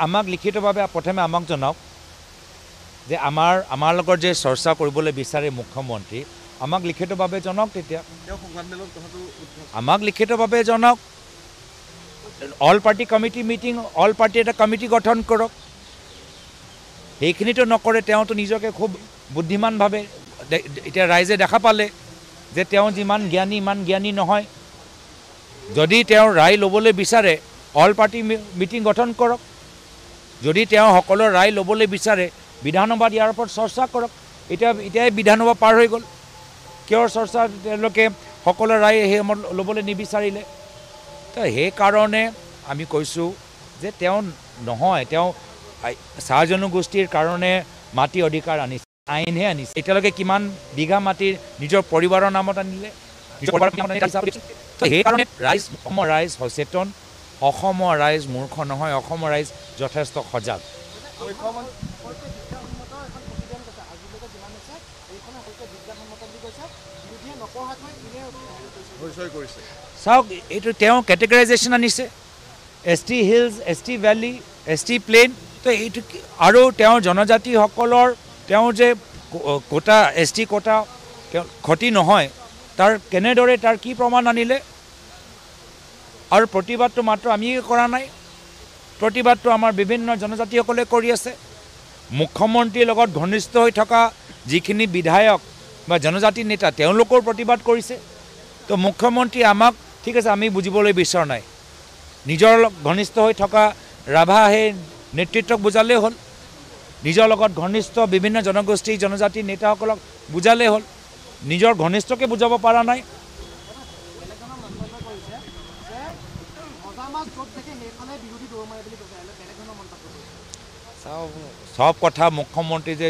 আমাক লিখিতভাৱে প্ৰথমে আমাক জনাওক যে আমাৰ লগত যে চৰ্চা কৰিবলৈ বিচাৰে মুখ্যমন্ত্ৰী আমাক লিখিতভাৱে জনাওক তেতিয়া আমাক লিখিতভাৱে জনাওক all party committee meeting all party এটা কমিটি গঠন কৰক সেইখিনিতো নকৰে তেওঁতো নিজকে খুব বুদ্ধিমানভাৱে এতিয়া ৰাইজে দেখা পালে যে তেওঁ যিমান জ্ঞানী ইমান জ্ঞানী নহয় যদি তেওঁ ৰায় ল'বলৈ বিচাৰে অল পাৰ্টি মিটিং গঠন কৰক যদি তেওঁ সকলো ৰায় ল'বলৈ বিচাৰে বিধানসভাত ইয়াৰ ওপৰত চৰ্চা কৰক এতিয়াই বিধানসভা পাৰ হৈ গ'ল কিয় চৰ্চা তেওঁলোকে সকলো ৰায় সেই ল'বলৈ নিবিচাৰিলে তো সেইকাৰণে আমি কৈছোঁ যে তেওঁ নহয় তেওঁ চাহ জনগোষ্ঠীৰ কাৰণে মাটি অধিকাৰ আনিছে আইনহে আনিছে এতিয়ালৈকে কিমান বিঘা মাটি নিজৰ পৰিবাৰৰ নামত আনিলে সেইকাৰণে ৰাইজ অসমৰ ৰাইজ সচেতন অসমৰ ৰাইজ মূৰ্খ নহয় অসমৰ ৰাইজ যথেষ্ট সজাগ চাওক এইটো তেওঁ কেটেগৰাইজেশ্যন আনিছে ST hills ST valley ST plain তো এইটো আৰু তেওঁ জনজাতিসকলৰ তেওঁ যে কোটা ST কোটা ক্ষতি নহয় তাৰ কেনেদৰে তাৰ কি প্ৰমাণ আনিলে আৰু প্ৰতিবাদটো মাত্ৰ আমি কৰা নাই প্ৰতিবাদটো আমাৰ বিভিন্ন জনজাতিসকলে কৰি আছে মুখ্যমন্ত্ৰীৰ লগত ঘনিষ্ঠ হৈ থকা যিখিনি বিধায়ক বা জনজাতি নেতা তেওঁলোকৰ প্ৰতিবাদ কৰিছে তো মুখ্যমন্ত্ৰী আমাক ঠিক আছে আমি বুজিবলৈ বিচৰা নাই নিজৰ ঘনিষ্ঠ হৈ থকা ৰাভা সেই নেতৃত্বক বুজালেই হ'ল নিজৰ লগত ঘনিষ্ঠ বিভিন্ন জনগোষ্ঠী জনজাতি নেতাসকলক বুজালেই হ'ল নিজৰ ঘনিষ্ঠকে বুজাব পৰা নাই সব কথা মুখ্যমন্ত্ৰী যে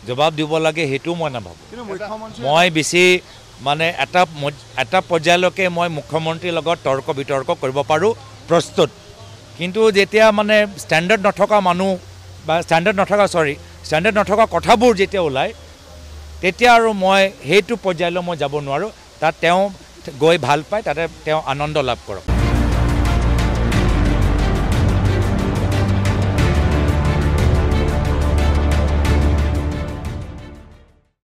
জবাব দিব লাগে সেইটো মই নাভাবোঁ মই বেছি মানে এটা পৰ্যায়লৈকে মই মুখ্যমন্ত্ৰীৰ লগত তৰ্ক বিতৰ্ক কৰিব পাৰোঁ প্ৰস্তুত কিন্তু যেতিয়া মানে ষ্টেণ্ডাৰ্ড নথকা মানুহ বা ষ্টেণ্ডাৰ্ড নথকা কথাবোৰ যেতিয়া ওলায় তেতিয়া আৰু মই সেইটো পৰ্যায়লৈ মই যাব নোৱাৰোঁ তাত তেওঁ গৈ ভাল পায় তাতে তেওঁ আনন্দ লাভ কৰক